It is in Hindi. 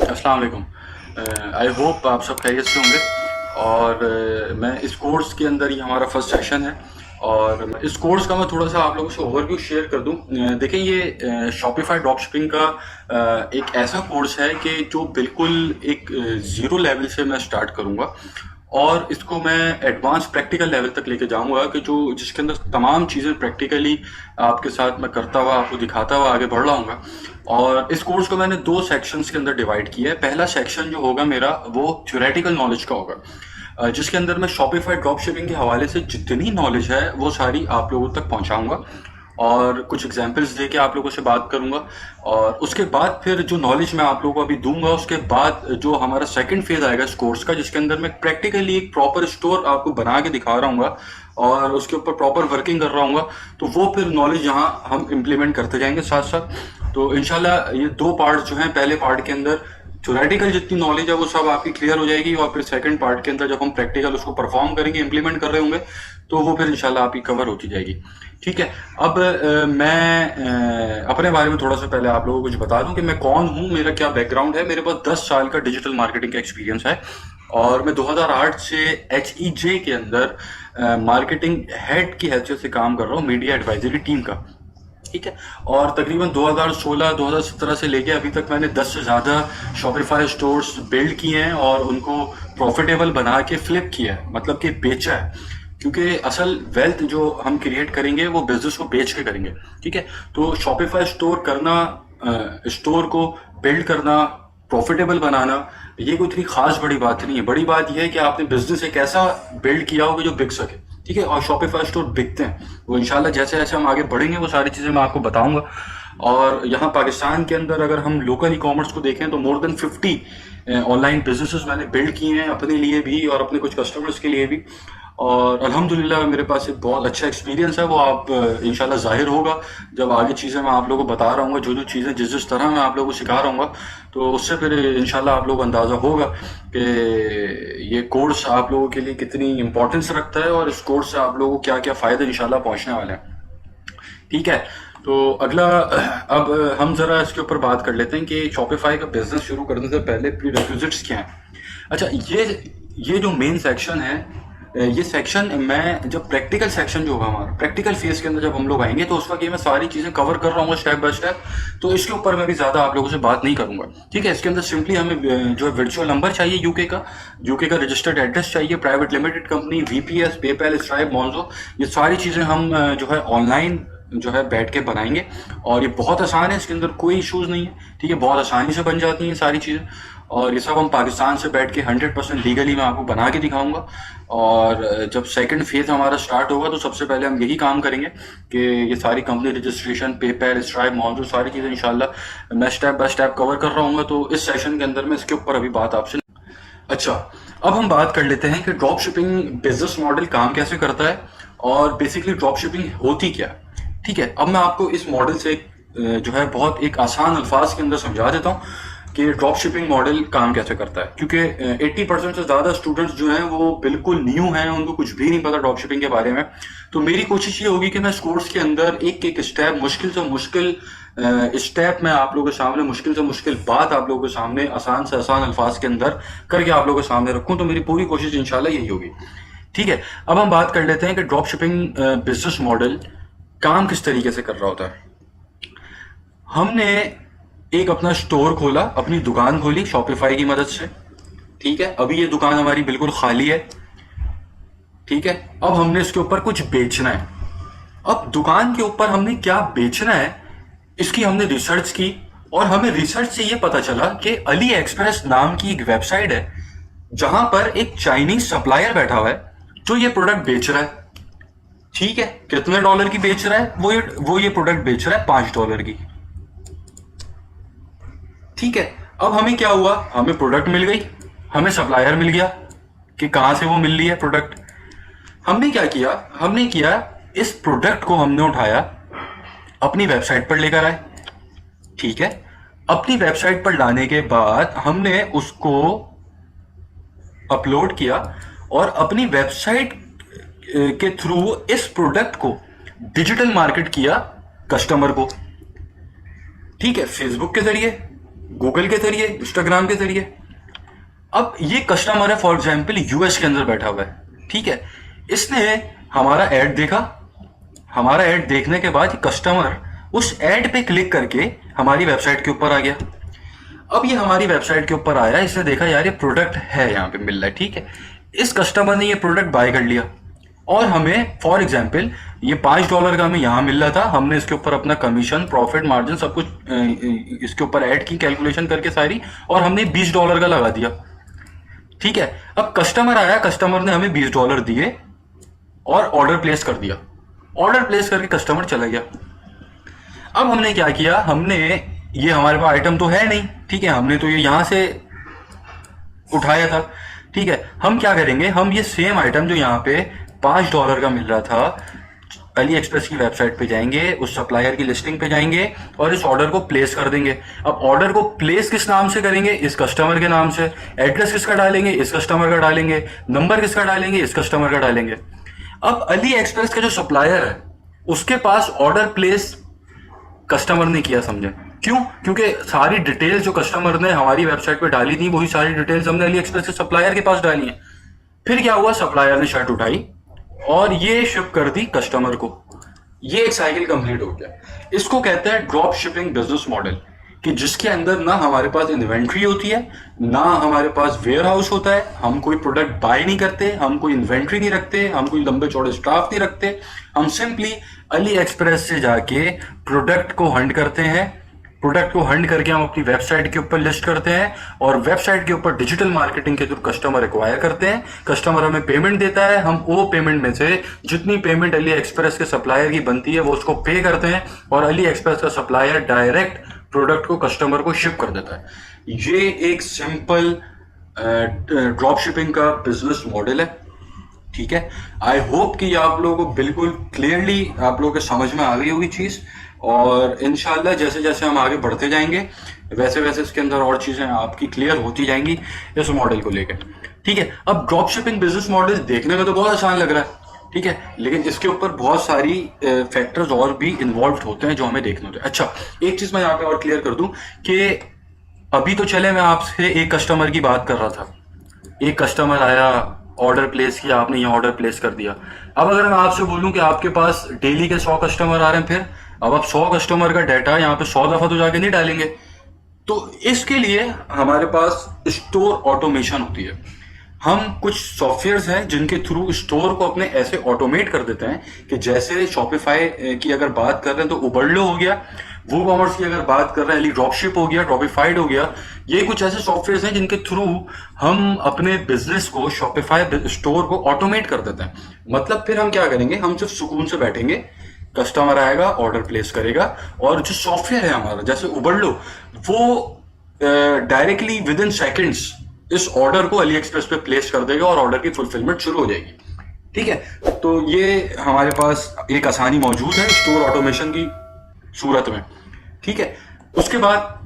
अस्सलाम वालेकुम। आई होप आप सब खैरियत से होंगे। और मैं इस कोर्स के अंदर ही हमारा फर्स्ट सेशन है। और इस कोर्स का मैं थोड़ा सा आप लोगों से ओवरव्यू शेयर कर दूं। देखिए, ये शॉपिफाई ड्रॉपशिपिंग का एक ऐसा कोर्स है कि जो बिल्कुल एक ज़ीरो लेवल से मैं स्टार्ट करूंगा और इसको मैं एडवांस प्रैक्टिकल लेवल तक लेके जाऊंगा कि जो जिसके अंदर तमाम चीज़ें प्रैक्टिकली आपके साथ मैं करता हुआ आपको दिखाता हुआ आगे बढ़ रहा हूँ। और इस कोर्स को मैंने दो सेक्शंस के अंदर डिवाइड किया है। पहला सेक्शन जो होगा मेरा वो थ्योरेटिकल नॉलेज का होगा, जिसके अंदर मैं शॉपिफाई ड्रॉप शिपिंग के हवाले से जितनी नॉलेज है वो सारी आप लोगों तक पहुंचाऊंगा और कुछ एग्जांपल्स देके आप लोगों से बात करूंगा। और उसके बाद फिर जो नॉलेज मैं आप लोगों को अभी दूंगा, उसके बाद जो हमारा सेकंड फेज आएगा इस कोर्स का, जिसके अंदर मैं प्रैक्टिकली एक प्रॉपर स्टोर आपको बना के दिखा रहा हूँ और उसके ऊपर प्रॉपर वर्किंग कर रहा हूँ। तो वो फिर नॉलेज यहाँ हम इम्प्लीमेंट करते जाएंगे साथ साथ। तो इंशाल्लाह ये दो पार्ट जो हैं, पहले पार्ट के अंदर थ्योरेटिकल जितनी नॉलेज है वो सब आपकी क्लियर हो जाएगी और फिर सेकंड पार्ट के अंदर जब हम प्रैक्टिकल उसको परफॉर्म करेंगे, इम्प्लीमेंट कर रहे होंगे, तो वो फिर इंशाल्लाह आपकी कवर होती जाएगी। ठीक है। अब मैं अपने बारे में थोड़ा सा पहले आप लोगों को कुछ बता दूं कि मैं कौन हूं, मेरा क्या बैकग्राउंड है। मेरे पास 10 साल का डिजिटल मार्केटिंग का एक्सपीरियंस है और मैं 2008 से HEJ के अंदर मार्केटिंग हेड की हैसियत से काम कर रहा हूँ, मीडिया एडवाइजरी टीम का। ठीक है। और तकरीबन 2016-2017 से लेके अभी तक मैंने 10 से ज़्यादा शॉपिफाई स्टोर्स बिल्ड किए हैं और उनको प्रॉफिटेबल बना के फ्लिप किया है, मतलब कि बेचा है। क्योंकि असल वेल्थ जो हम क्रिएट करेंगे वो बिजनेस को बेच के करेंगे। ठीक है। तो शॉपिफाई स्टोर करना, स्टोर को बिल्ड करना, प्रॉफिटेबल बनाना, ये कोई इतनी खास बड़ी बात नहीं है। बड़ी बात यह है कि आपने बिजनेस एक ऐसा बिल्ड किया हो कि जो बिक सके। ठीक है। और शॉपिफाई स्टोर बिकते हैं, वो इंशाल्लाह जैसे जैसे हम आगे बढ़ेंगे वो सारी चीज़ें मैं आपको बताऊंगा। और यहाँ पाकिस्तान के अंदर अगर हम लोकल ई कॉमर्स को देखें तो मोर देन 50 ऑनलाइन बिजनेसेस मैंने बिल्ड किए हैं, अपने लिए भी और अपने कुछ कस्टमर्स के लिए भी। और अल्हम्दुलिल्लाह मेरे पास एक बहुत अच्छा एक्सपीरियंस है, वो आप इंशाल्लाह जाहिर होगा जब आगे चीज़ें मैं आप लोगों को बता रहा हूँ, जो जो चीज़ें जिस तरह मैं आप लोगों को सिखा रहा हूँ, तो उससे फिर इंशाल्लाह आप लोगों को अंदाज़ा होगा कि ये कोर्स आप लोगों के लिए कितनी इंपॉर्टेंस रखता है और इस कोर्स से आप लोगों को क्या क्या फ़ायदे इंशाल्लाह पहुँचने वाले हैं। ठीक है। तो अगला, अब हम ज़रा इसके ऊपर बात कर लेते हैं कि शॉपिफाई का बिजनेस शुरू करने से पहले प्री रिक्विजिट्स क्या हैं। अच्छा, ये जो मेन सेक्शन है, ये सेक्शन मैं जब प्रैक्टिकल सेक्शन जो होगा हमारा प्रैक्टिकल फेज के अंदर जब हम लोग आएंगे तो उस वक्त ये मैं सारी चीज़ें कवर कर रहा हूँ स्टेप बाय स्टेप। तो इसके ऊपर मैं भी ज़्यादा आप लोगों से बात नहीं करूंगा। ठीक है। इसके अंदर सिंपली हमें जो है वर्चुअल नंबर चाहिए, यूके का रजिस्टर्ड एड्रेस चाहिए, private limited company, VPS, PayPal, Stripe, Monzo, ये सारी चीज़ें हम जो है ऑनलाइन जो है बैठ के बनाएंगे। और ये बहुत आसान है, इसके अंदर कोई इश्यूज नहीं है। ठीक है। बहुत आसानी से बन जाती हैं सारी चीज़ें और ये सब हम पाकिस्तान से बैठ के 100% लीगली मैं आपको बना के दिखाऊंगा। और जब सेकंड फेज हमारा स्टार्ट होगा तो सबसे पहले हम यही काम करेंगे कि ये सारी कंपनी रजिस्ट्रेशन, पेपैल, स्ट्राइप, मोंजो, सारी चीज़ें इंशाल्लाह मैं स्टेप बाय स्टेप कवर कर रहा हूँ। तो इस सेशन के अंदर मैं इसके ऊपर अभी बात आपसे। अच्छा, अब हम बात कर लेते हैं कि ड्रॉप शिपिंग बिजनेस मॉडल काम कैसे करता है और बेसिकली ड्रॉप शिपिंग होती क्या है। ठीक है। अब मैं आपको इस मॉडल से जो है बहुत एक आसान अल्फाज के अंदर समझा देता हूँ कि ड्रॉप शिपिंग मॉडल काम कैसे करता है। क्योंकि 80% से ज़्यादा स्टूडेंट्स जो हैं वो बिल्कुल न्यू हैं, उनको कुछ भी नहीं पता ड्रॉप शिपिंग के बारे में। तो मेरी कोशिश ये होगी कि मैं इस कोर्स के अंदर एक एक स्टेप, मुश्किल से मुश्किल स्टेप मैं आप लोगों के सामने, मुश्किल से मुश्किल बात आप लोगों के सामने आसान से आसान अल्फाज के अंदर करके आप लोगों के सामने रखूँ। तो मेरी पूरी कोशिश इंशाल्लाह यही होगी। ठीक है। अब हम बात कर लेते हैं कि ड्रॉप शिपिंग बिजनेस मॉडल काम किस तरीके से कर रहा होता है। हमने एक अपना स्टोर खोला, अपनी दुकान खोली शॉपिफाई की मदद से। ठीक है। अभी ये दुकान हमारी बिल्कुल खाली है। ठीक है। अब हमने इसके ऊपर कुछ बेचना है। अब दुकान के ऊपर हमने क्या बेचना है इसकी हमने रिसर्च की और हमें रिसर्च से ये पता चला कि अली एक्सप्रेस नाम की एक वेबसाइट है जहां पर एक चाइनीज सप्लायर बैठा हुआ है जो ये प्रोडक्ट बेच रहा है। ठीक है। कितने डॉलर की बेच रहा है? वो ये प्रोडक्ट बेच रहा है $5 की। ठीक है। अब हमें क्या हुआ, हमें प्रोडक्ट मिल गई, हमें सप्लायर मिल गया कि कहां से वो मिल रही है प्रोडक्ट। हमने क्या किया, हमने किया इस प्रोडक्ट को हमने उठाया, अपनी वेबसाइट पर लेकर आए। ठीक है। अपनी वेबसाइट पर लाने के बाद हमने उसको अपलोड किया और अपनी वेबसाइट के थ्रू इस प्रोडक्ट को डिजिटल मार्केट किया कस्टमर को। ठीक है। फेसबुक के जरिए, गूगल के जरिए, इंस्टाग्राम के जरिए। अब ये कस्टमर है फॉर एग्जाम्पल यूएस के अंदर बैठा हुआ है, ठीक है, इसने हमारा ऐड देखा। हमारा ऐड देखने के बाद कस्टमर उस ऐड पे क्लिक करके हमारी वेबसाइट के ऊपर आ गया। अब ये हमारी वेबसाइट के ऊपर आया, इसने देखा यार ये प्रोडक्ट है यहाँ पे मिल रहा है, ठीक है, इस कस्टमर ने ये प्रोडक्ट बाय कर लिया और हमें फॉर एग्जाम्पल ये $5 का हमें यहाँ मिल रहा था, हमने इसके ऊपर अपना कमीशन, प्रॉफिट मार्जिन सब कुछ इसके ऊपर ऐड की कैलकुलेशन करके सारी, और हमने $20 का लगा दिया, ठीक है। अब कस्टमर आया, कस्टमर ने हमें $20 दिए और ऑर्डर प्लेस कर दिया। ऑर्डर प्लेस करके कस्टमर चला गया। अब हमने क्या किया, हमने ये हमारे पास आइटम तो है नहीं, ठीक है, हमने तो ये यहां से उठाया था, ठीक है, हम क्या करेंगे, हम ये सेम आइटम जो यहाँ पे $5 का मिल रहा था, अली एक्सप्रेस की वेबसाइट पे जाएंगे, उस सप्लायर की लिस्टिंग पे जाएंगे और इस ऑर्डर को प्लेस कर देंगे। अब ऑर्डर को प्लेस किस नाम से करेंगे, इस कस्टमर के नाम से। एड्रेस किसका डालेंगे, इस कस्टमर का डालेंगे। नंबर किसका डालेंगे, इस कस्टमर का डालेंगे। अब अली एक्सप्रेस का जो सप्लायर है उसके पास ऑर्डर प्लेस कस्टमर ने किया, समझे क्यों? क्योंकि सारी डिटेल्स जो कस्टमर ने हमारी वेबसाइट पे डाली थी वही सारी डिटेल्स हमने अली एक्सप्रेस के सप्लायर के पास डाली है। फिर क्या हुआ, सप्लायर ने शर्ट उठाई और ये शिप कर दी कस्टमर को। ये एक साइकिल कंप्लीट हो गया। इसको कहते हैं ड्रॉप शिपिंग बिजनेस मॉडल, कि जिसके अंदर ना हमारे पास इन्वेंट्री होती है, ना हमारे पास वेयर हाउस होता है, हम कोई प्रोडक्ट बाय नहीं करते, हम कोई इन्वेंट्री नहीं रखते, हम कोई लंबे चौड़े स्टाफ नहीं रखते, हम सिंपली अली एक्सप्रेस से जाके प्रोडक्ट को हंट करते हैं। प्रोडक्ट को हंट करके हम अपनी वेबसाइट के ऊपर लिस्ट करते हैं और वेबसाइट के ऊपर डिजिटल मार्केटिंग के थ्रू कस्टमर एक्वायर करते हैं। कस्टमर हमें पेमेंट देता है, हम वो पेमेंट में से जितनी पेमेंट अली एक्सप्रेस के सप्लायर की बनती है वो उसको पे करते हैं और अली एक्सप्रेस का सप्लायर डायरेक्ट प्रोडक्ट को कस्टमर को शिप कर देता है। ये एक सिंपल ड्रॉप शिपिंग का बिजनेस मॉडल है, ठीक है। आई होप कि आप लोगों को बिल्कुल क्लियरली आप लोगों के समझ में आ गई होगी चीज, और इंशाल्लाह जैसे जैसे हम आगे बढ़ते जाएंगे वैसे वैसे इसके अंदर और चीजें आपकी क्लियर होती जाएंगी इस मॉडल को लेकर, ठीक है। अब ड्रॉप शिपिंग बिजनेस मॉडल देखने में तो बहुत आसान लग रहा है, ठीक है, लेकिन इसके ऊपर बहुत सारी फैक्टर्स और भी इन्वॉल्व होते हैं जो हमें देखने होते हैं। अच्छा, एक चीज मैं यहाँ पे और क्लियर कर दूं कि अभी तो चले मैं आपसे एक कस्टमर की बात कर रहा था, एक कस्टमर आया, ऑर्डर प्लेस किया, आपने यहाँ ऑर्डर प्लेस कर दिया। अब अगर मैं आपसे बोलूं कि आपके पास डेली के 100 कस्टमर आ रहे हैं, फिर अब आप 100 कस्टमर का डाटा यहाँ पे 100 दफा तो जाके नहीं डालेंगे, तो इसके लिए हमारे पास स्टोर ऑटोमेशन होती है। हम कुछ सॉफ्टवेयर्स हैं जिनके थ्रू स्टोर को अपने ऐसे ऑटोमेट कर देते हैं कि जैसे शॉपिफाई की अगर बात कर रहे हैं तो उबरलो हो गया, वो कॉमर्स की अगर बात कर रहे हैं ड्रॉपशिप हो गया, ड्रॉपिफाइड हो गया। ये कुछ ऐसे सॉफ्टवेयर्स हैं जिनके थ्रू हम अपने बिजनेस को, शॉपिफाई स्टोर को ऑटोमेट कर देते हैं। मतलब फिर हम क्या करेंगे, हम सिर्फ सुकून से बैठेंगे, कस्टमर आएगा, ऑर्डर प्लेस करेगा और जो सॉफ्टवेयर है हमारा जैसे उबरलो, वो डायरेक्टली विद इन सेकेंड्स इस ऑर्डर को अली एक्सप्रेस पे प्लेस कर देगा और ऑर्डर की फुलफिलमेंट शुरू हो जाएगी, ठीक है। तो ये हमारे पास एक आसानी मौजूद है स्टोर ऑटोमेशन की सूरत में, ठीक है। उसके बाद